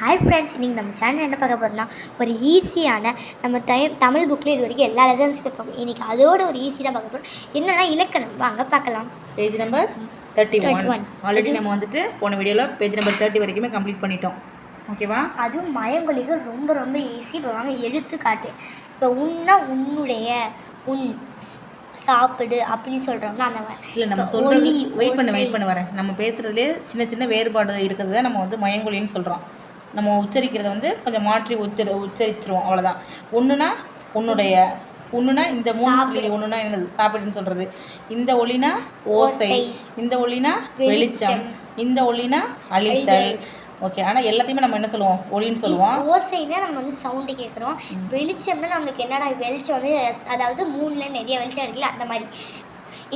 Hi friends, இன்றைக்கி நம்ம channel என்ன பார்க்க போகிறோம்னா ஒரு ஈஸியான நம்ம தமிழ் புக்கில் இது வரைக்கும் எல்லா லெசன்ஸ் பார்ப்போம். இன்றைக்கி அதோட ஒரு ஈஸியாக பார்க்க போகிறோம். என்னென்னா இலக்கணம். வாங்க பார்க்கலாம். Page number 31. ஆல்ரெடி நம்ம வந்துட்டு போன வீடியோவில் பேஜ் நம்பர் 30 வரைக்குமே கம்ப்ளீட் பண்ணிட்டோம். ஓகேவா? அதுவும் மயங்கொலிகள் ரொம்ப ரொம்ப ஈஸி. இப்போ வாங்க எடுத்துக்காட்டு. இப்போ உன்னா உன்னுடைய, உன் சாப்பிடு அப்படின்னு சொல்கிறோம்னா அந்த மாதிரி இல்லை நம்ம சொல்கிறது வெயிட் பண்ண வரேன். நம்ம பேசுகிறதுலே சின்ன சின்ன வேறுபாடு இருக்கிறத நம்ம வந்து மயங்கொலின்னு சொல்கிறோம். நம்ம உச்சரிக்கிறத வந்து கொஞ்சம் மாற்றி உச்சரிச்சிருவோம், அவ்வளோதான். ஒன்றுனா உன்னுடைய, ஒன்றுனா இந்த மூணு சொல்லி ஒன்றுனா என்னது சாப்பிடுன்னு சொல்கிறது. இந்த ஒளினா ஓசை, இந்த ஒளினா வெளிச்சம், இந்த ஒளினா அழித்தல். ஓகே, ஆனால் எல்லாத்தையுமே நம்ம என்ன சொல்லுவோம்? ஒளின்னு சொல்லுவோம். ஓசைனா நம்ம வந்து சவுண்டு கேட்குறோம். வெளிச்சம்னா நம்மளுக்கு என்னடா வெளிச்சம் வந்து, அதாவது மூணில் நிறைய வெளிச்சம் இருக்குல்ல அந்த மாதிரி.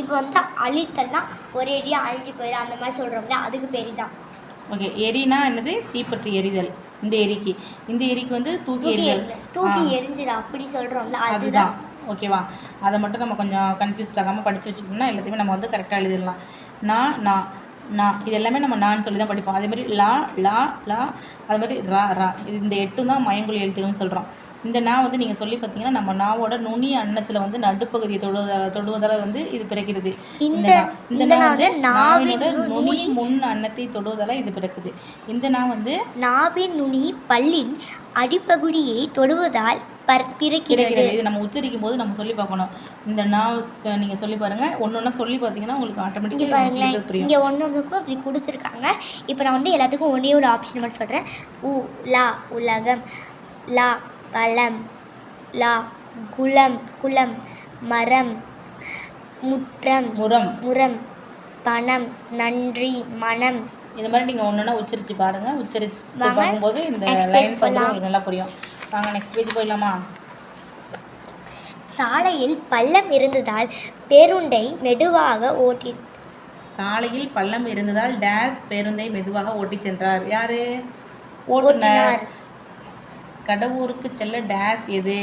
இப்போ வந்து அழித்தல்னா ஒரே அடியாக அழிஞ்சு போயிடும் அந்த மாதிரி சொல்கிறோம்ல, அதுக்கு பேர் தான். ஓகே, எரினா என்னது? தீப்பற்றி எரிதல். இந்த எரிக்கு வந்து தூக்கி எரிஞ்சிட அப்படி சொல்கிறோம்ல, அதுதான். ஓகேவா? அதை மட்டும் நம்ம கொஞ்சம் கன்ஃபியூஸ்ட் ஆகாமல் படித்து வச்சுக்கணும்னா எல்லாத்தையுமே நம்ம வந்து கரெக்டாக எழுதிடலாம். நான் இது எல்லாமே நம்ம நான் சொல்லி தான் படிப்போம். அதேமாதிரி லா லா லா, அது மாதிரி ரா ரா, இது இந்த 8 தான் மயங்கொலி எழுத்துக்கள்னு சொல்கிறோம். இந்த நான் வந்து நீங்கள் சொல்லி பார்த்தீங்கன்னா நம்ம நாவோட நுனி அன்னத்தில் வந்து நடுப்பகுதியை தொடுவதால் வந்து இது பிறக்கிறது. இந்த நான் வந்து நாவினோட நுனி முன் அன்னத்தை தொடுவதால் இது பிறக்குது. இந்த நான் வந்து நாவின் நுனி பல்லின் அடிப்பகுதியை தொடுவதால் பிறக்கிறது. இது நம்ம உச்சரிக்கும் போது நம்ம சொல்லி பார்க்கணும். இந்த நான் நீங்கள் சொல்லி பாருங்கள். ஒன்று சொல்லி பார்த்தீங்கன்னா உங்களுக்கு ஆட்டோமேட்டிக்காக புரியும். இங்கே ஒன்றுக்கும் அப்படி கொடுத்துருக்காங்க. இப்போ நான் வந்து எல்லாத்துக்கும் ஒன்றே ஒரு ஆப்ஷன் மட்டும் சொல்கிறேன். லா உலகம், லா பழம், லா குளம், மரம், முரம், பணம், நன்றி, மனம். இந்த மாதிரி நீங்கள் ஒன்றுனா உச்சரித்து பாருங்கள். உச்சரித்து பார்க்கும்போது இந்த லைன்ஸ் வந்து உங்களுக்கு நல்லா புரியும். வாங்க நெக்ஸ்ட் பேஜ் போயிடலாமா? சாலையில் பள்ளம் இருந்ததால் பேருந்தை மெதுவாக சாலையில் பள்ளம் இருந்ததால் டேஸ் பேருந்தை மெதுவாக ஓட்டி சென்றார். யாரு? ஓட்டுநர். கடவுருக்கு செல்ல டேஸ் எது?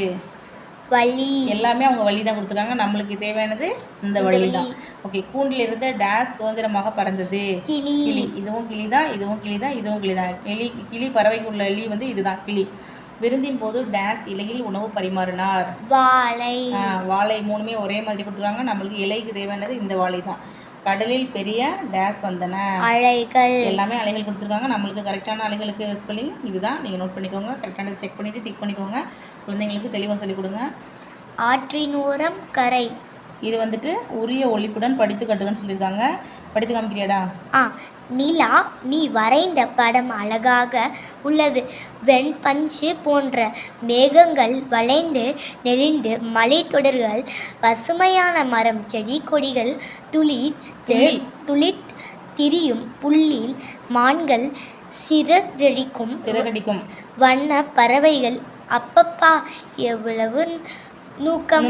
வழி. எல்லாமே அவங்க வழி தான் கொடுத்துருக்காங்க. நம்மளுக்கு தேவையானது இந்த வழி தான். ஓகே, கூண்டில் இருந்த டேஸ் சுதந்திரமாக பறந்தது. கிளி. இதுவும் கிளி தான், இதுவும் கிளி தான், இதுவும் கிளி தான். கிளி பறவைக்குள்ள எலி வந்து இதுதான் கிளி. விருந்தின் போது டேஸ் இலையில் உணவு பரிமாறினார். வாழை. மூணுமே ஒரே மாதிரி கொடுத்துருக்காங்க. நம்மளுக்கு இலைக்கு தேவையானது இந்த வாழை தான். கடலில் பெரிய டேஸ் வந்தன. அலைகள். எல்லாமே அலைகள் கொடுத்துருக்காங்க. நம்மளுக்கு கரெக்டான அலைகளுக்கு ஸ்பெல்லிங் இதுதான். நீங்கள் நோட் பண்ணிக்கோங்க. கரெக்டானது செக் பண்ணிவிட்டு டிக் பண்ணிக்கோங்க. குழந்தைங்களுக்கு தெளிவாக சொல்லிக் கொடுங்க. ஆற்றின் ஓரம் கரை. இது வந்துட்டு உரிய ஒழிப்புடன் படித்து கட்டுங்கன்னு சொல்லியிருக்காங்க. படித்து காமிக்கிறியாடா? நிலா, நீ வரைந்த படம் அழகாக உள்ளது. வெண்பஞ்சு போன்ற மேகங்கள் வளைந்து நெளிந்து மலைத்தொடர்கள், பசுமையான மரம், செடி கொடிகள், துளிர் திரியும் புல்லில் மான்கள் சிறகடிக்கும் வண்ண பறவைகள். அப்பப்பா எவ்வளவு நுணுக்கம்.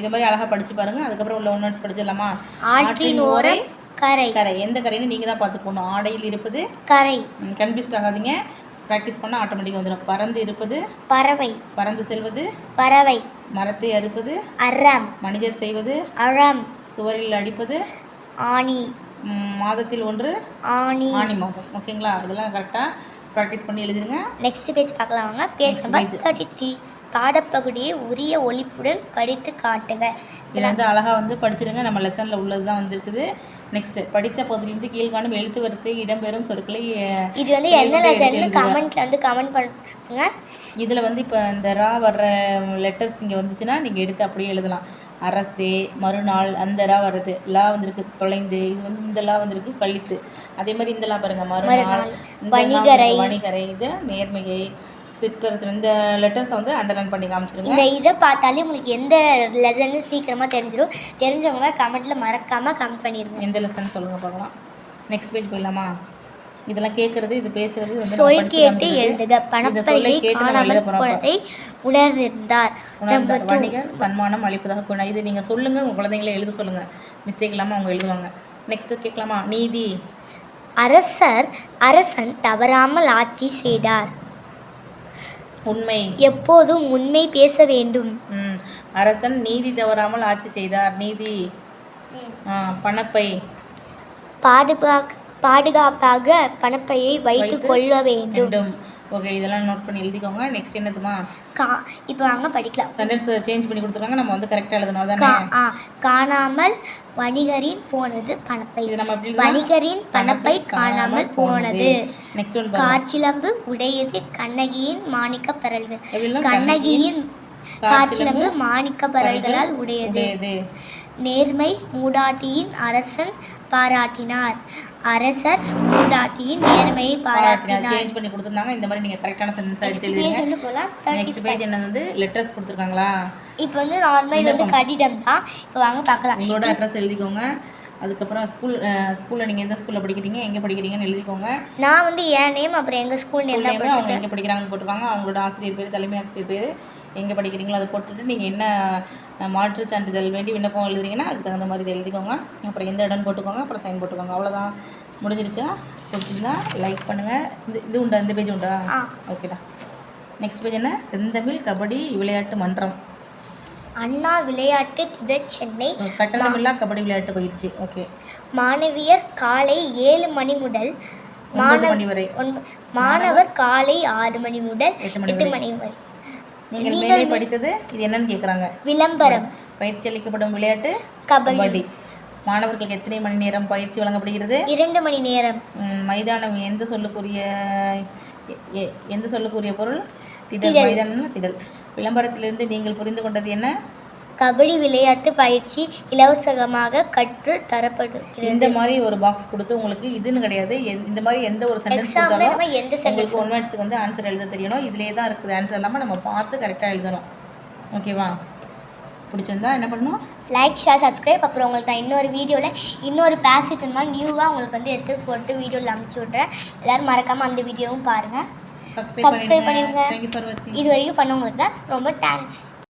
இது மாதிரி அழகாக படித்து பாருங்கள். அதுக்கப்புறம் உள்ள ஒன் வேர்ட்ஸ் படிச்சிடலாமா? ஆற்றின் ஓரம் கரை. எந்த கரைன்னு நீங்கள் தான் பார்த்து போகணும். ஆடையில் இருப்பது கரை. கன்ஃபியூஸ்ட் ஆகாதீங்க. ப்ராக்டிஸ் பண்ணால் ஆட்டோமேட்டிக்காக வந்துடும். பறந்து இருப்பது பறவை. பறந்து செல்வது பறவை. மரத்தை அறுப்பது அறம். மனிதர் செய்வது அறம். சுவரில் அடிப்பது ஆணி. மாதத்தில் ஒன்று ஆணி மாதம். ஓகேங்களா? இதெல்லாம் கரெக்டாக ப்ராக்டிஸ் பண்ணி எழுதிருங்க. நெக்ஸ்ட் பேஜ் பார்க்கலாம் வாங்க. Page number 33. பாடப்பகுதியை உரிய ஒழிப்புடன் படித்து காட்டுங்க. இதில் வந்து அழகாக வந்து படிச்சிருங்க. நம்ம லெசனில் உள்ளது தான் வந்துருக்குது. நெக்ஸ்ட் படித்த பகுதியிலிருந்து கீழ்காணும் எழுத்து வரிசை இடம்பெறும் சொற்களை இது வந்து என்ன லெசன்னு கமெண்ட்ல வந்து கமெண்ட் பண்ணுங்க. இதில் வந்து இப்போ இந்த ரா வர்ற லெட்டர்ஸ் இங்கே வந்துச்சுன்னா நீங்கள் எடுத்து அப்படியே எழுதலாம். அரசே, மறுநாள், அந்த ரா வருது. லா வந்திருக்கு தொலைந்து. இது வந்து இந்த லா வந்திருக்கு கழித்து. அதே மாதிரி இந்த லா பாருங்க, மறுநாள், வணிகரை, இது நேர்மையை, சிற்றரசு. இந்த லெட்டர்ஸை வந்து அண்டர்லைன் பண்ணி காமிச்சிருங்க. இந்த இதை பார்த்தாலே உங்களுக்கு எந்த லெசன்னு சீக்கிரமாக தெரிஞ்சிடும். தெரிஞ்சவங்க கமெண்ட்டில் மறக்காமல் கமெண்ட் பண்ணிடுங்க. எந்த லெசன் சொல்லுங்கள் பார்க்கலாம். நெக்ஸ்ட் பேஜ் போயிடலாமா? இதெல்லாம் கேட்குறது, இது பேசுறது வந்து சொல் கேட்டு எழுதுக. பணப்பையை காணாமல் போனதை உணர்ந்தார். வணிகர் சன்மானம் அளிப்பதாக கொண்ட. இது நீங்கள் சொல்லுங்கள், உங்கள் குழந்தைங்கள எழுத சொல்லுங்கள். மிஸ்டேக் இல்லாமல் அவங்க எழுதுவாங்க. நெக்ஸ்ட் கேட்கலாமா? நீதி. அரசன் தவறாமல் ஆட்சி செய்தார். உண்மை. எப்போதும் உண்மை பேச வேண்டும். அரசன் நீதி தவறாமல் ஆட்சி செய்தார். நீதி. பணப்பை. பாதுகாப்பாக பணப்பையை வைத்துக் கொள்ள வேண்டும். வேண்டும். ஓகே, இதெல்லாம் நோட் பண்ணி எழுதிக்கோங்க. நெக்ஸ்ட் என்னதுமா? இப்போ வாங்க படிக்கலாம். சென்டென்ஸ் சேஞ்ச் பண்ணி கொடுத்துருக்காங்க, நம்ம வந்து கரெக்டாக எழுதணும் தானே. காணாமல் வணிகரின் போனது பணப்பை. இது நம்ம எப்படி வணிகரின் பணப்பை காணாமல் போனது. நெக்ஸ்ட் ஒன் காற்றிலம்பு உடையது கண்ணகியின் மாணிக்க பரல்கள். கண்ணகியின் காற்றிலம்பு மாணிக்க பரல்களால் உடையது. நேர்மை மூதாட்டியின் அரசன் பாராட்டினார். அரசர் மூதாட்டியின் நேர்மையை பாராட்டினார். சேஞ்ச் பண்ணி கொடுத்துருந்தாங்க. இந்த மாதிரி நீங்கள் கரெக்டான சென்டென்ஸ் எடுத்து எழுதுங்க. நெக்ஸ்ட் பேஜ் என்ன வந்து லெட்டர்ஸ் கொடுத்துருக்காங்களா? இப்போ வந்து நார்மல் இது வந்து கடிதம் தான். இப்போ வாங்க பார்க்கலாம். உங்களோட அட்ரஸ் எழுதிக்கோங்க. அதுக்கப்புறம் ஸ்கூலில் நீங்கள் எந்த ஸ்கூலில் படிக்கிறீங்க, எங்கே படிக்கிறீங்கன்னு எழுதிக்கோங்க. நான் வந்து என் நேம், அப்புறம் எங்கள் ஸ்கூல் நேம் தான். அவங்க எங்கே படிக்கிறாங்கன்னு போட்டுருக்காங்க. அவங்களோட ஆசிரியர் பேர், தலைமை ஆசிரியர் பேர், எங்கே படிக்கிறீங்களோ அதை போட்டுட்டு நீங்கள் என்ன மாற்றுச் சான்றிதழ் வேண்டி விண்ணப்பம் எழுதுறீங்கன்னா அதுக்கு தகுந்த மாதிரி இதை எழுதிக்கோங்க. அப்புறம் எந்த இடம்னு போட்டுக்கோங்க, அப்புறம் சைன் போட்டுக்கோங்க. அவ்வளோதான், முடிஞ்சிருச்சா? பிடிச்சிருந்தா லைக் பண்ணுங்கள். இது உண்டா? இந்த பேஜ் உண்டா? ஓகேடா. நெக்ஸ்ட் பேஜ் என்ன? செந்தமிழ் கபடி விளையாட்டு மன்றம். அண்ணா விளையாட்டு திடல் சென்னை. கட்டணமில்லா கபடி விளையாட்டு பயிற்சி. ஓகே. மாணவியர் காலை 7 மணி முதல் 9 மணி வரை. மாணவர் காலை 6 மணி முதல் 8 மணி வரை. நீங்கள் மேலே படித்தது இது என்னன்னு கேட்குறாங்க. விளம்பரம். பயிற்சி அளிக்கப்படும் விளையாட்டு கபடி. மாணவர்களுக்கு எத்தனை மணி நேரம் பயிற்சி வழங்கப்படுகிறது? 2 மணி நேரம். மைதானம் எந்த சொல்லுக்குரிய பொருள்? திடல். மைதானம்னா திடல். விளம்பரத்திலிருந்து நீங்கள் புரிந்து கொண்டது என்ன? கபடி விளையாட்டு பயிற்சி இலவசமாக கற்று தரப்படுகிறது. இந்த மாதிரி ஒரு பாக்ஸ் கொடுத்து உங்களுக்கு இதுன்னு கிடையாது, இந்த மாதிரி எந்த ஒரு சென்டென்ஸ் கொடுத்தாலும் உங்களுக்கு 1 வேர்ட்ஸ்க்கு வந்து ஆன்சர் எழுத தெரியணும். இதிலே தான் இருக்குது ஆன்சர். இல்லாமல் நம்ம பார்த்து கரெக்டாக எழுதணும். ஓகேவா? பிடிச்சிருந்தா என்ன பண்ணணும்? Like, share, subscribe. அப்புறம் உங்களுக்கு நான் இன்னொரு வீடியோவில் இன்னொரு பேசேஜ் மாதிரி நியூவாக உங்களுக்கு வந்து எடுத்து போட்டு வீடியோவில் அனுப்பிச்சி விட்றேன். எல்லோரும் மறக்காமல் அந்த வீடியோவும் பாருங்கள். சப்ஸ்கிரைப் பண்ணிடுங்க. தேங்க்யூ ஃபார் வாட்சிங். இது வரைக்கும் பண்ணவங்களுக்கு தான் ரொம்ப தேங்க்ஸ்.